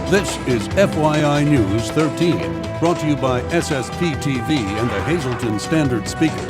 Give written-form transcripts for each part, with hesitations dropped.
This is FYI News 13, brought to you by SSPTV and the Hazleton Standard Speaker.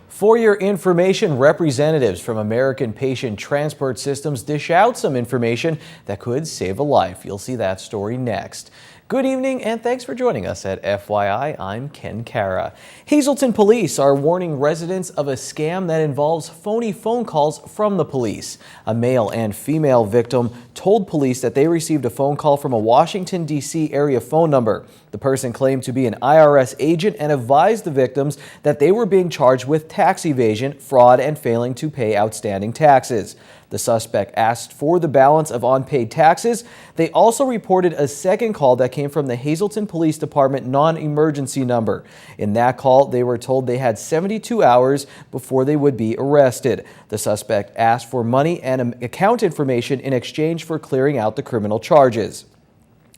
For your information, representatives from American Patient Transport Systems dish out some information that could save a life. You'll see that story next. Good evening and thanks for joining us at FYI. I'm Ken Cara. Hazleton police are warning residents of a scam that involves phony phone calls from the police. A male and female victim told police that they received a phone call from a Washington, D.C. area phone number. The person claimed to be an IRS agent and advised the victims that they were being charged with tax evasion, fraud, and failing to pay outstanding taxes. The suspect asked for the balance of unpaid taxes. They also reported a second call that came from the Hazleton Police Department non-emergency number. In that call, they were told they had 72 hours before they would be arrested. The suspect asked for money and account information in exchange for clearing out the criminal charges.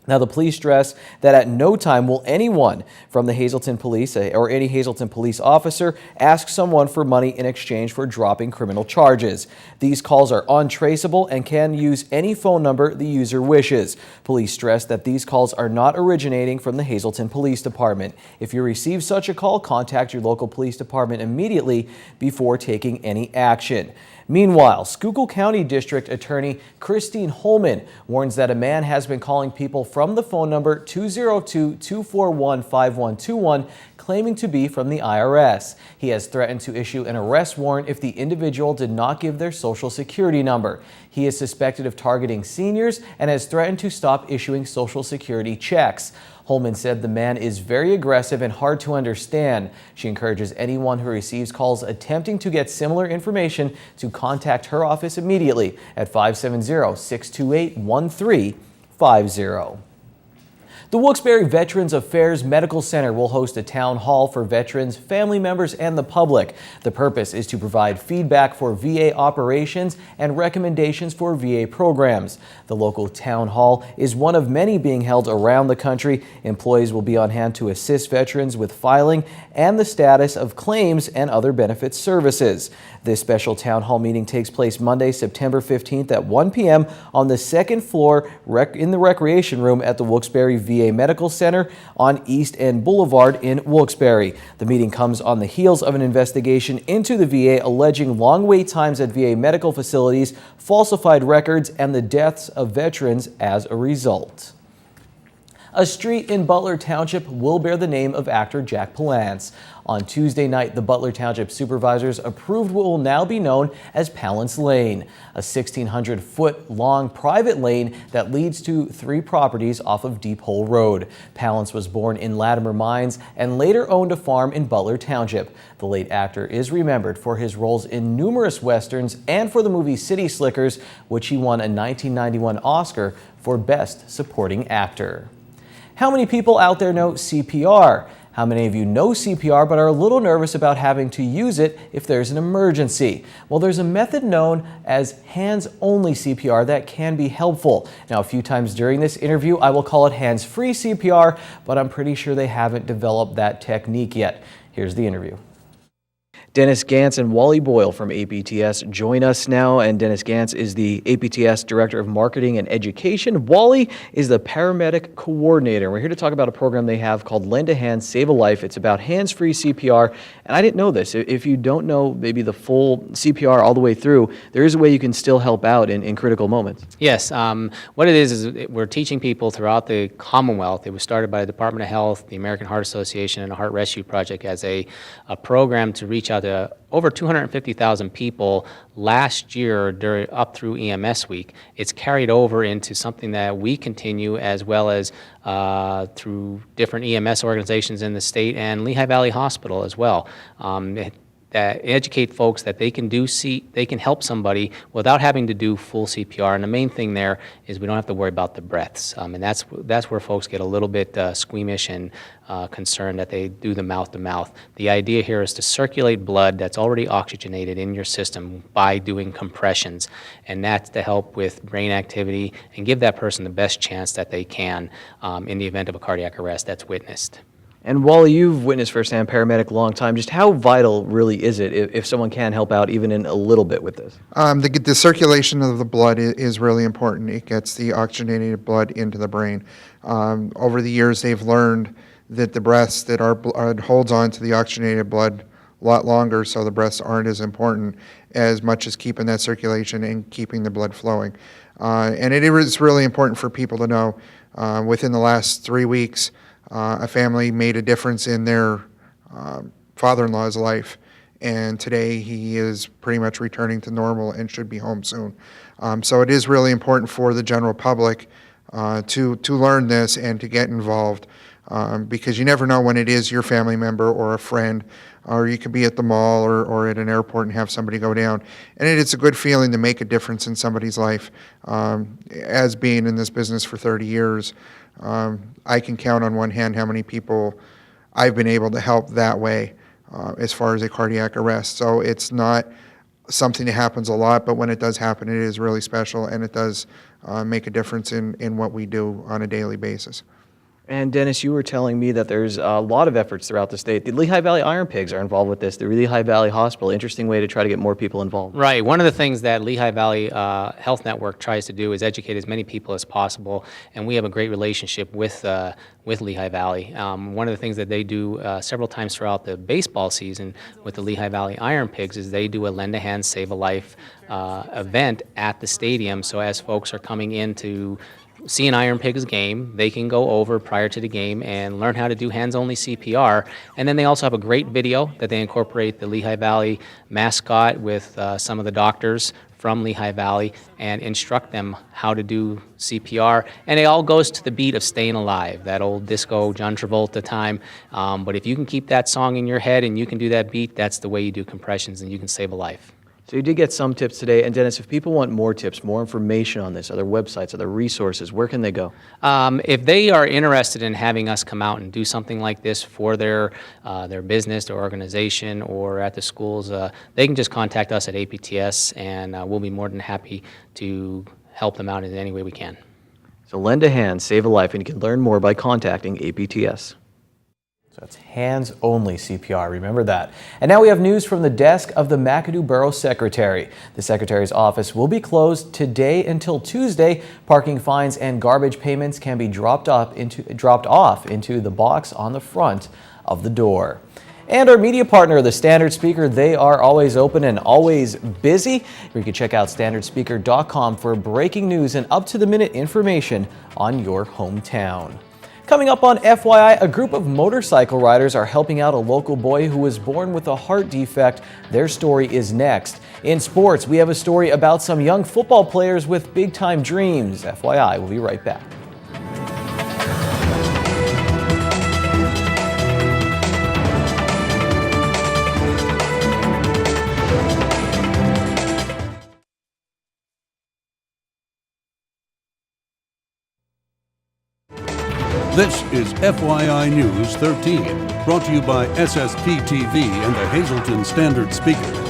Now, the police stress that at no time will anyone from the Hazleton Police or any Hazleton police officer ask someone for money in exchange for dropping criminal charges. These calls are untraceable and can use any phone number the user wishes. Police stress that these calls are not originating from the Hazleton Police Department. If you receive such a call, contact your local police department immediately before taking any action. Meanwhile, Schuylkill County District Attorney Christine Holman warns that a man has been calling people from the phone number 202-241-5121 claiming to be from the IRS. He has threatened to issue an arrest warrant if the individual did not give their social security number. He is suspected of targeting seniors and has threatened to stop issuing social security checks. Holman said the man is very aggressive and hard to understand. She encourages anyone who receives calls attempting to get similar information to contact her office immediately at 570-628-1350. The Wilkes-Barre Veterans Affairs Medical Center will host a town hall for veterans, family members, and the public. The purpose is to provide feedback for VA operations and recommendations for VA programs. The local town hall is one of many being held around the country. Employees will be on hand to assist veterans with filing and the status of claims and other benefits services. This special town hall meeting takes place Monday, September 15th at 1 p.m. on the second floor in the recreation room at the Wilkes-Barre VA Medical Center on East End Boulevard in Wilkes-Barre. The meeting comes on the heels of an investigation into the VA alleging long wait times at VA medical facilities, falsified records, and the deaths of veterans as a result. A street in Butler Township will bear the name of actor Jack Palance. On Tuesday night, the Butler Township supervisors approved what will now be known as Palance Lane, a 1,600-foot-long private lane that leads to 3 properties off of Deep Hole Road. Palance was born in Latimer Mines and later owned a farm in Butler Township. The late actor is remembered for his roles in numerous westerns and for the movie City Slickers, which he won a 1991 Oscar for Best Supporting Actor. How many people out there know CPR? How many of you know CPR but are a little nervous about having to use it if there's an emergency? Well, there's a method known as hands-only CPR that can be helpful. Now, a few times during this interview, I will call it hands-free CPR, but I'm pretty sure they haven't developed that technique yet. Here's the interview. Dennis Gantz and Wally Boyle from APTS join us now, and Dennis Gantz is the APTS Director of Marketing and Education. Wally is the Paramedic Coordinator. We're here to talk about a program they have called Lend a Hand, Save a Life. It's about hands-free CPR, and I didn't know this. If you don't know maybe the full CPR all the way through, there is a way you can still help out in critical moments. Yes. What it is we're teaching people throughout the Commonwealth. It was started by the Department of Health, the American Heart Association, and the Heart Rescue Project as a program to reach out to over 250,000 people last year up through EMS week. It's carried over into something that we continue as well as through different EMS organizations in the state and Lehigh Valley Hospital as well. Educate folks that they can help somebody without having to do full CPR. And the main thing there is we don't have to worry about the breaths. And that's where folks get a little bit squeamish and concerned that they do the mouth to mouth. The idea here is to circulate blood that's already oxygenated in your system by doing compressions. And that's to help with brain activity and give that person the best chance that they can in the event of a cardiac arrest that's witnessed. And Wally, you've witnessed firsthand paramedic a long time. Just how vital really is it if someone can help out even in a little bit with this? The circulation of the blood is really important. It gets the oxygenated blood into the brain. Over the years, they've learned that the breaths that our blood holds on to the oxygenated blood a lot longer, so the breaths aren't as important as much as keeping that circulation and keeping the blood flowing. And it is really important for people to know. Within the last 3 weeks, a family made a difference in their father-in-law's life, and today he is pretty much returning to normal and should be home soon. So it is really important for the general public to learn this and to get involved, because you never know when it is your family member or a friend, or you could be at the mall or at an airport and have somebody go down. And it's a good feeling to make a difference in somebody's life. As being in this business for 30 years, I can count on one hand how many people I've been able to help that way as far as a cardiac arrest. So it's not something that happens a lot, but when it does happen, it is really special, and it does make a difference in what we do on a daily basis. And Dennis, you were telling me that there's a lot of efforts throughout the state. The Lehigh Valley Iron Pigs are involved with this. The Lehigh Valley Hospital, interesting way to try to get more people involved. Right. One of the things that Lehigh Valley Health Network tries to do is educate as many people as possible, and we have a great relationship with Lehigh Valley. One of the things that they do several times throughout the baseball season with the Lehigh Valley Iron Pigs is they do a Lend a Hand, Save a Life event at the stadium. So as folks are coming in to see an Iron Pigs game, they can go over prior to the game and learn how to do hands-only CPR. And then they also have a great video that they incorporate the Lehigh Valley mascot with some of the doctors from Lehigh Valley and instruct them how to do CPR. And it all goes to the beat of Staying Alive, that old disco John Travolta time. But if you can keep that song in your head and you can do that beat, that's the way you do compressions and you can save a life. So you did get some tips today. And Dennis, if people want more tips, more information on this, other websites, other resources, where can they go? If they are interested in having us come out and do something like this for their business, their organization, or at the schools, they can just contact us at APTS, and we'll be more than happy to help them out in any way we can. So lend a hand, save a life, and you can learn more by contacting APTS. So that's hands-only CPR, remember that. And now we have news from the desk of the McAdoo Borough Secretary. The Secretary's office will be closed today until Tuesday. Parking fines and garbage payments can be dropped off into the box on the front of the door. And our media partner, the Standard Speaker, they are always open and always busy. You can check out standardspeaker.com for breaking news and up-to-the-minute information on your hometown. Coming up on FYI, a group of motorcycle riders are helping out a local boy who was born with a heart defect. Their story is next. In sports, we have a story about some young football players with big-time dreams. FYI, we'll be right back. This is FYI News 13, brought to you by SSPTV and the Hazleton Standard Speaker.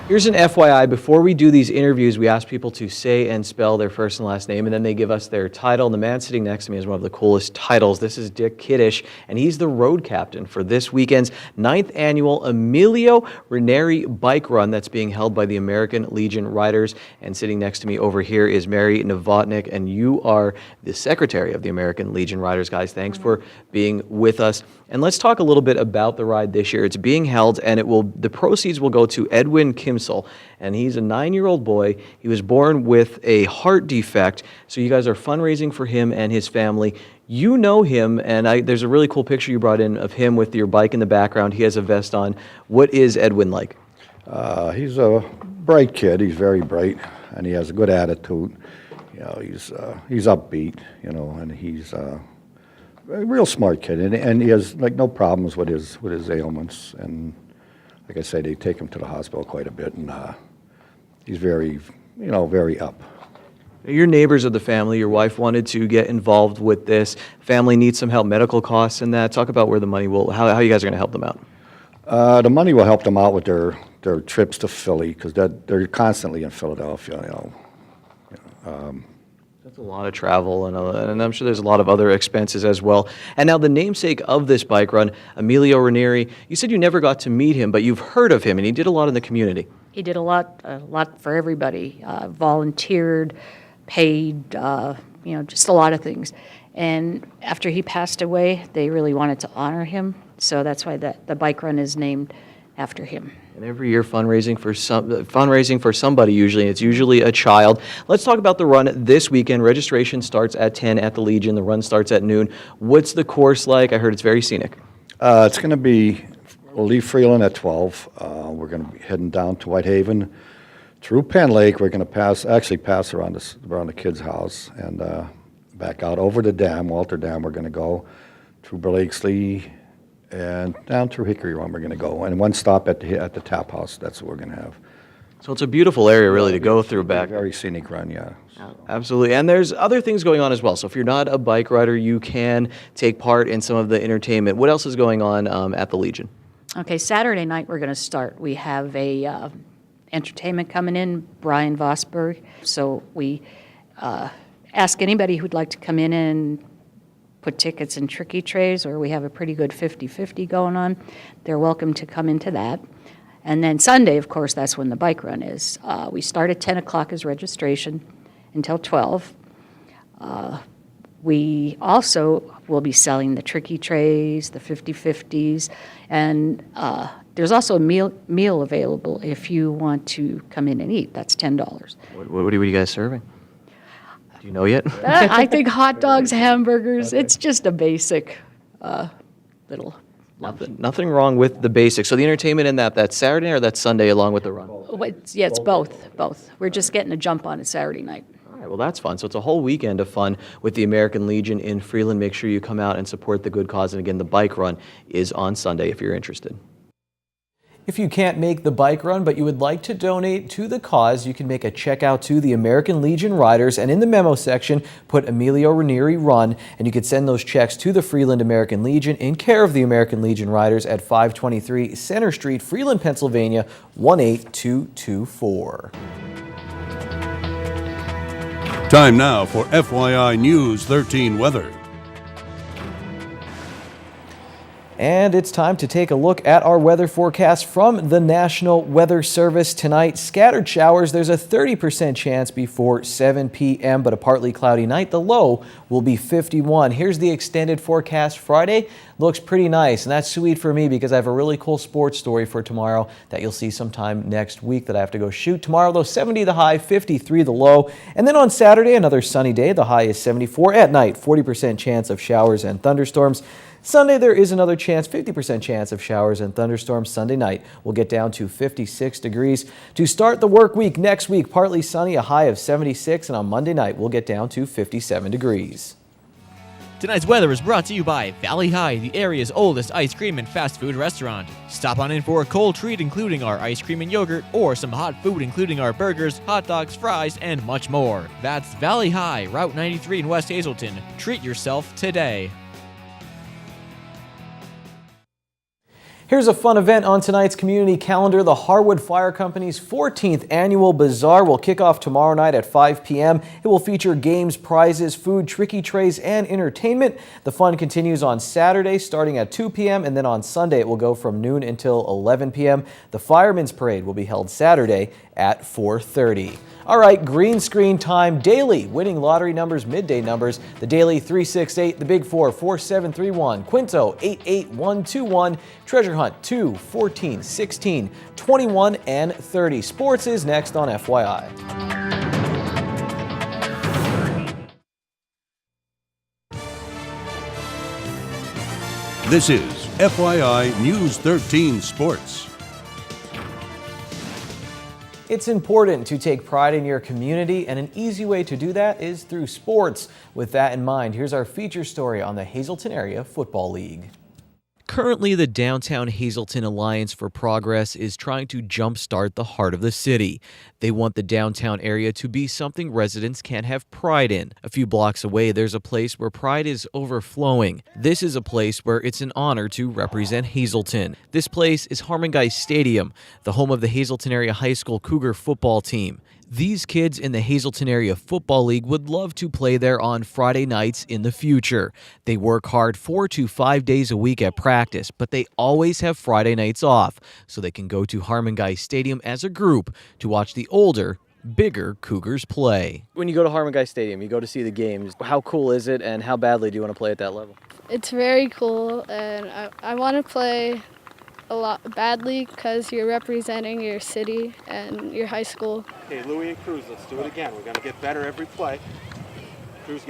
Here's an FYI. Before we do these interviews, we ask people to say and spell their first and last name, and then they give us their title. And the man sitting next to me has one of the coolest titles. This is Dick Kiddish, and he's the road captain for this weekend's 9th annual Emilio Ranieri Bike Run that's being held by the American Legion Riders. And sitting next to me over here is Mary Novotnik, and you are the secretary of the American Legion Riders. Guys, thanks for being with us. And let's talk a little bit about the ride this year. It's being held, and the proceeds will go to Edwin Kimsel, and he's a 9-year-old boy. He was born with a heart defect, so you guys are fundraising for him and his family. You know him, and there's a really cool picture you brought in of him with your bike in the background. He has a vest on. What is Edwin like? He's a bright kid. He's very bright, and he has a good attitude. You know, he's upbeat. You know, and he's a real smart kid, and he has like no problems with his ailments. And like I said, they take him to the hospital quite a bit, and he's very up. Your neighbors of the family, your wife wanted to get involved with this. Family needs some help, medical costs and that. Talk about where the money will, how you guys are going to help them out. The money will help them out with their trips to Philly, because they're constantly in Philadelphia, That's a lot of travel, and I'm sure there's a lot of other expenses as well. And now the namesake of this bike run, Emilio Ranieri, you said you never got to meet him, but you've heard of him, and he did a lot in the community. He did a lot for everybody, volunteered, paid, just a lot of things. And after he passed away, they really wanted to honor him, so that's why the bike run is named after him. And every year fundraising for somebody usually. It's usually a child. Let's talk about the run this weekend. Registration starts at 10 at the Legion. The run starts at noon. What's the course like? I heard it's very scenic. It's going to be, we'll leave Freeland at 12. We're going to be heading down to Whitehaven through Penn Lake. We're going to pass around the kids' house and back out over the dam, Walter Dam. We're going to go through Blakesley and down through Hickory Run. We're going to go, and one stop at the Tap House. That's what we're going to have. So it's a beautiful area really to go through back. Very scenic run, yeah. Absolutely. And there's other things going on as well. So if you're not a bike rider, you can take part in some of the entertainment. What else is going on at the Legion? Okay, Saturday night we're going to start. We have a entertainment coming in, Brian Vosberg. So we ask anybody who'd like to come in and put tickets in tricky trays, or we have a pretty good 50-50 going on. They're welcome to come into that. And then Sunday, of course, that's when the bike run is. We start at 10 o'clock as registration until 12. We also will be selling the tricky trays, the 50-50s, and there's also a meal available if you want to come in and eat. That's $10. What are you guys serving? Do you know yet? I think hot dogs, hamburgers, it's just a basic little lunch. Nothing wrong with the basics. So the entertainment in that's Saturday or that's Sunday along with the run? It's both. We're just getting a jump on it Saturday night. All right, well, that's fun. So it's a whole weekend of fun with the American Legion in Freeland. Make sure you come out and support the good cause. And again, the bike run is on Sunday if you're interested. If you can't make the bike run, but you would like to donate to the cause, you can make a check out to the American Legion Riders, and in the memo section, put Emilio Ranieri Run, and you could send those checks to the Freeland American Legion in care of the American Legion Riders at 523 Center Street, Freeland, Pennsylvania, 18224. Time now for FYI News 13 weather. And it's time to take a look at our weather forecast from the National Weather Service tonight. Scattered showers, there's a 30% chance before 7 p.m., but a partly cloudy night. The low will be 51. Here's the extended forecast. Friday looks pretty nice, and that's sweet for me because I have a really cool sports story for tomorrow that you'll see sometime next week that I have to go shoot. Tomorrow, though, 70 the high, 53 the low. And then on Saturday, another sunny day. The high is 74. At night, 40% chance of showers and thunderstorms. Sunday, there is another chance, 50% chance of showers and thunderstorms. Sunday night, we'll get down to 56 degrees. To start the work week, next week, partly sunny, a high of 76, and on Monday night, we'll get down to 57 degrees. Tonight's weather is brought to you by Valley High, the area's oldest ice cream and fast food restaurant. Stop on in for a cold treat including our ice cream and yogurt, or some hot food including our burgers, hot dogs, fries, and much more. That's Valley High, Route 93 in West Hazelton. Treat yourself today. Here's a fun event on tonight's community calendar. The Harwood Fire Company's 14th annual bazaar will kick off tomorrow night at 5 p.m. It will feature games, prizes, food, tricky trays, and entertainment. The fun continues on Saturday starting at 2 p.m. and then on Sunday it will go from noon until 11 p.m. The Fireman's Parade will be held Saturday at 4:30. All right, green screen time daily. Winning lottery numbers, midday numbers. The daily 368, the big 4, 4731, Quinto 88121, Treasure Hunt 2, 14, 16, 21, and 30. Sports is next on FYI. This is FYI News 13 Sports. It's important to take pride in your community, and an easy way to do that is through sports. With that in mind, here's our feature story on the Hazelton Area Football League. Currently, the Downtown Hazelton Alliance for Progress is trying to jumpstart the heart of the city. They want the downtown area to be something residents can have pride in. A few blocks away, there's a place where pride is overflowing. This is a place where it's an honor to represent Hazelton. This place is Harmon Guy Stadium, the home of the Hazelton Area High School Cougar football team. These kids in the Hazleton Area Football League would love to play there on Friday nights in the future. They work hard 4 to 5 days a week at practice, but they always have Friday nights off, so they can go to Harmon Guy Stadium as a group to watch the older, bigger Cougars play. When you go to Harmon Guy Stadium, you go to see the games. How cool is it, and how badly do you want to play at that level? It's very cool, and I want to play a lot badly because you're representing your city and your high school. Okay, Louie and Cruz, let's do it again. We're going to get better every play. Cruz,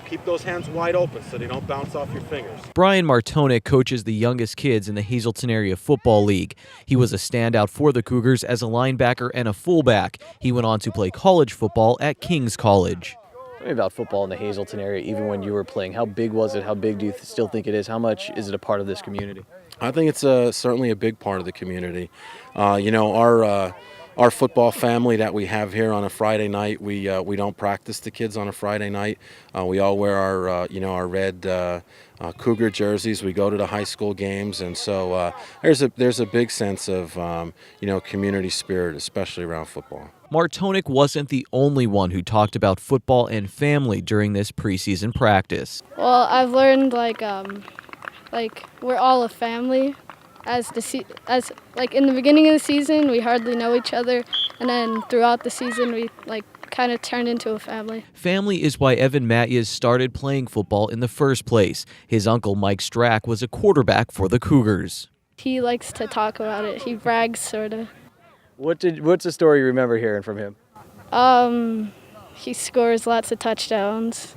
keep those hands wide open so they don't bounce off your fingers. Brian Martonic coaches the youngest kids in the Hazleton Area Football League. He was a standout for the Cougars as a linebacker and a fullback. He went on to play college football at King's College. Tell me about football in the Hazleton area, even when you were playing. How big was it? How big do you still think it is? How much is it a part of this community? I think it's certainly a big part of the community. Our football family that we have here on a Friday night, we don't practice the kids on a Friday night. We all wear our red Cougar jerseys. We go to the high school games, and so there's a big sense of community spirit, especially around football. Martonic wasn't the only one who talked about football and family during this preseason practice. Well, I've learned we're all a family. In the beginning of the season, we hardly know each other, and then throughout the season, we kind of turned into a family. Family is why Evan Matjes started playing football in the first place. His uncle Mike Strack was a quarterback for the Cougars. He likes to talk about it. He brags, sort of. What's the story you remember hearing from him? He scores lots of touchdowns.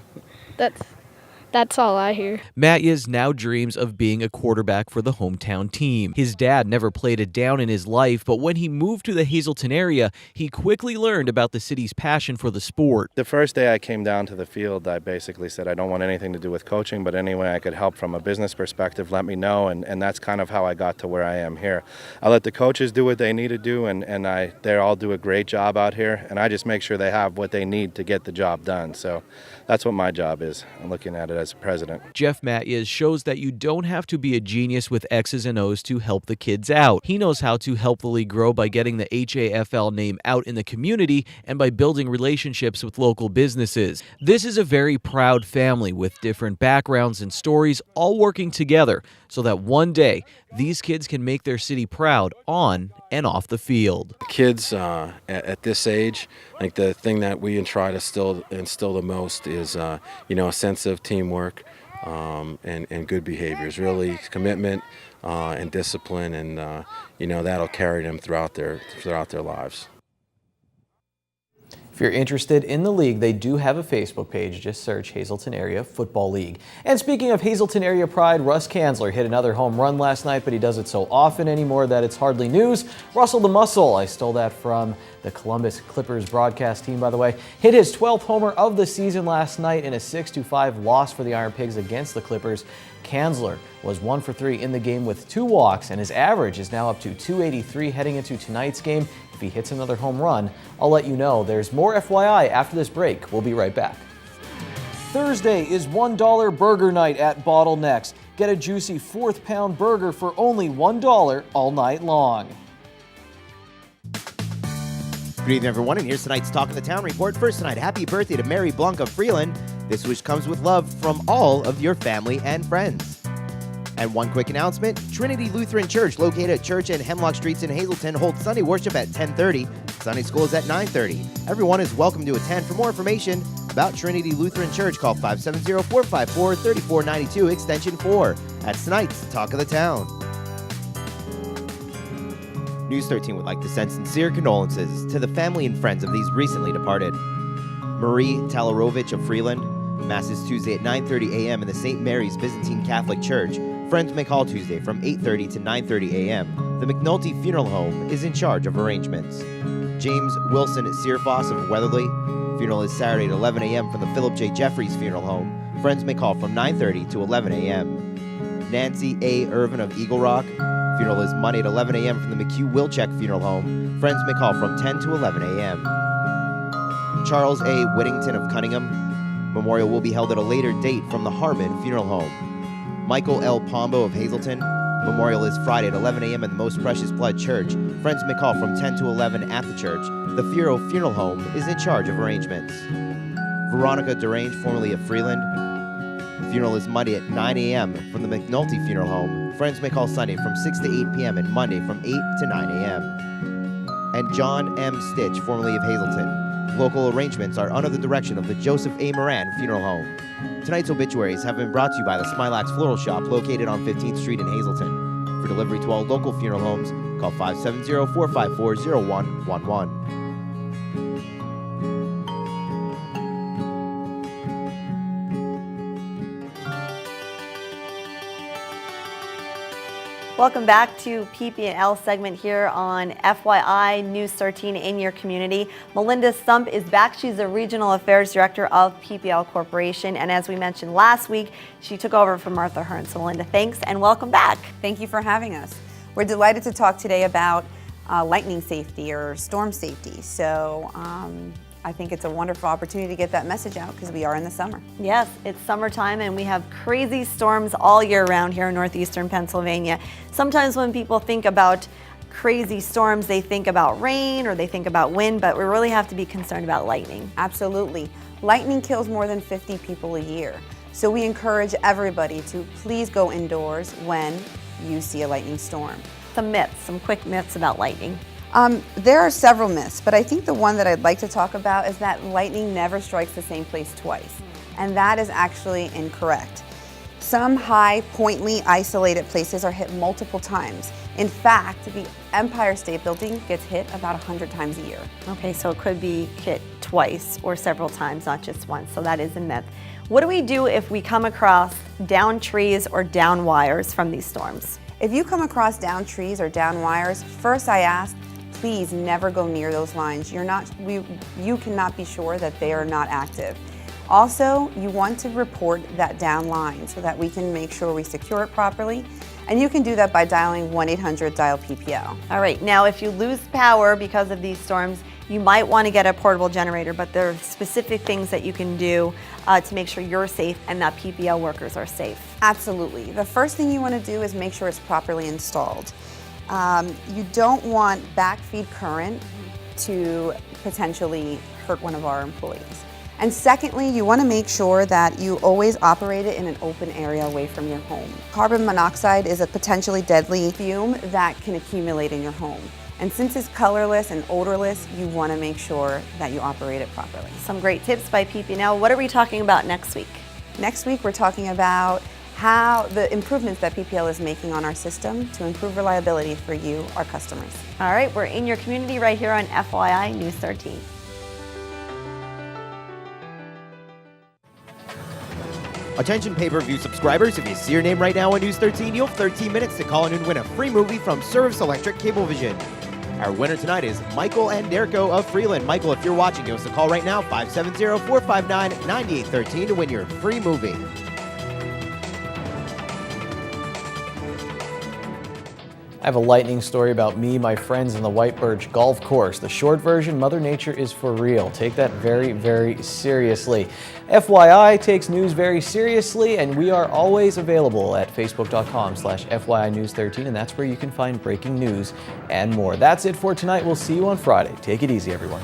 That's all I hear. Matjes now dreams of being a quarterback for the hometown team. His dad never played it down in his life, but when he moved to the Hazleton area, he quickly learned about the city's passion for the sport. The first day I came down to the field, I basically said I don't want anything to do with coaching, but any way I could help from a business perspective, let me know, and that's kind of how I got to where I am here. I let the coaches do what they need to do, and they all do a great job out here, and I just make sure they have what they need to get the job done. So that's what my job is. I'm looking at it as president. Jeff Matjes shows that you don't have to be a genius with X's and O's to help the kids out. He knows how to help the league grow by getting the HAFL name out in the community and by building relationships with local businesses. This is a very proud family with different backgrounds and stories all working together so that one day these kids can make their city proud on and off the field. Kids at this age, I think the thing that we try to instill the most is a sense of teamwork and good behaviors, really commitment and discipline, and that'll carry them throughout their lives. If you're interested in the league, they do have a Facebook page. Just search Hazleton Area Football League. And speaking of Hazleton Area pride, Russ Kanzler hit another home run last night, but he does it so often anymore that it's hardly news. Russell the Muscle, I stole that from the Columbus Clippers broadcast team, by the way, hit his 12th homer of the season last night in a 6-5 loss for the Iron Pigs against the Clippers. Kanzler was 1 for 3 in the game with 2 walks, and his average is now up to .283 heading into tonight's game. If he hits another home run, I'll let you know. There's more FYI after this break. We'll be right back. Thursday is $1 burger night at Bottlenecks. Get a juicy 4th pound burger for only $1 all night long. Good evening, everyone, and here's tonight's Talk of the Town report. First tonight, happy birthday to Mary Blanc of Freeland. This wish comes with love from all of your family and friends. And one quick announcement, Trinity Lutheran Church, located at Church and Hemlock Streets in Hazleton, holds Sunday worship at 10:30. Sunday school is at 9:30. Everyone is welcome to attend. For more information about Trinity Lutheran Church, call 570-454-3492, extension 4. That's tonight's Talk of the Town. News 13 would like to send sincere condolences to the family and friends of these recently departed. Marie Talarovich of Freeland. Mass is Tuesday at 9:30 a.m. in the St. Mary's Byzantine Catholic Church. Friends may call Tuesday from 8:30 to 9:30 a.m. The McNulty Funeral Home is in charge of arrangements. James Wilson Searfoss of Weatherly. Funeral is Saturday at 11 a.m. from the Philip J. Jeffries Funeral Home. Friends may call from 9:30 to 11 a.m. Nancy A. Irvin of Eagle Rock. Funeral is Monday at 11 a.m. from the McHugh Wilczek Funeral Home. Friends may call from 10 to 11 a.m. Charles A. Whittington of Cunningham. Memorial will be held at a later date from the Harbin Funeral Home. Michael L. Pombo of Hazleton. Memorial is Friday at 11 a.m. in the Most Precious Blood Church. Friends may call from 10 to 11 at the church. The Funeral Home is in charge of arrangements. Veronica Derange, formerly of Freeland. Funeral is Monday at 9 a.m. from the McNulty Funeral Home. Friends may call Sunday from 6 to 8 p.m. and Monday from 8 to 9 a.m. And John M. Stitch, formerly of Hazelton. Local arrangements are under the direction of the Joseph A. Moran Funeral Home. Tonight's obituaries have been brought to you by the Smilax Floral Shop located on 15th Street in Hazelton. For delivery to all local funeral homes, call 570-454-0111. Welcome back to PP&L segment here on FYI News 13 in your community. Melinda Stump is back. She's the Regional Affairs Director of PPL Corporation. And as we mentioned last week, she took over from Martha Hearn. So Melinda, thanks and welcome back. Thank you for having us. We're delighted to talk today about lightning safety or storm safety. So I think it's a wonderful opportunity to get that message out because we are in the summer. Yes, it's summertime and we have crazy storms all year round here in northeastern Pennsylvania. Sometimes when people think about crazy storms, they think about rain or they think about wind, but we really have to be concerned about lightning. Absolutely. Lightning kills more than 50 people a year. So we encourage everybody to please go indoors when you see a lightning storm. Some myths, some quick myths about lightning. There are several myths, but I think the one that I'd like to talk about is that lightning never strikes the same place twice. And that is actually incorrect. Some high, pointedly isolated places are hit multiple times. In fact, the Empire State Building gets hit about 100 times a year. Okay, so it could be hit twice or several times, not just once, so that is a myth. What do we do if we come across downed trees or down wires from these storms? If you come across downed trees or down wires, first I ask, please never go near those lines. You cannot be sure that they are not active. Also, you want to report that down line so that we can make sure we secure it properly. And you can do that by dialing 1-800-DIAL-PPL. All right, now if you lose power because of these storms, you might want to get a portable generator, but there are specific things that you can do to make sure you're safe and that PPL workers are safe. Absolutely. The first thing you want to do is make sure it's properly installed. You don't want backfeed current to potentially hurt one of our employees. And secondly, you want to make sure that you always operate it in an open area away from your home. Carbon monoxide is a potentially deadly fume that can accumulate in your home. And since it's colorless and odorless, you want to make sure that you operate it properly. Some great tips by PP&L. What are we talking about next week? Next week, we're talking about how the improvements that PPL is making on our system to improve reliability for you, our customers. All right, we're in your community right here on FYI News 13. Attention pay-per-view subscribers, if you see your name right now on News 13, you'll have 13 minutes to call in and win a free movie from Service Electric Cablevision. Our winner tonight is Michael and Derko of Freeland. Michael, if you're watching, give us a call right now, 570-459-9813 to win your free movie. I have a lightning story about me, my friends, and the White Birch Golf Course. The short version, Mother Nature is for real. Take that very, very seriously. FYI takes news very seriously, and we are always available at facebook.com/FYI News 13, and that's where you can find breaking news and more. That's it for tonight. We'll see you on Friday. Take it easy, everyone.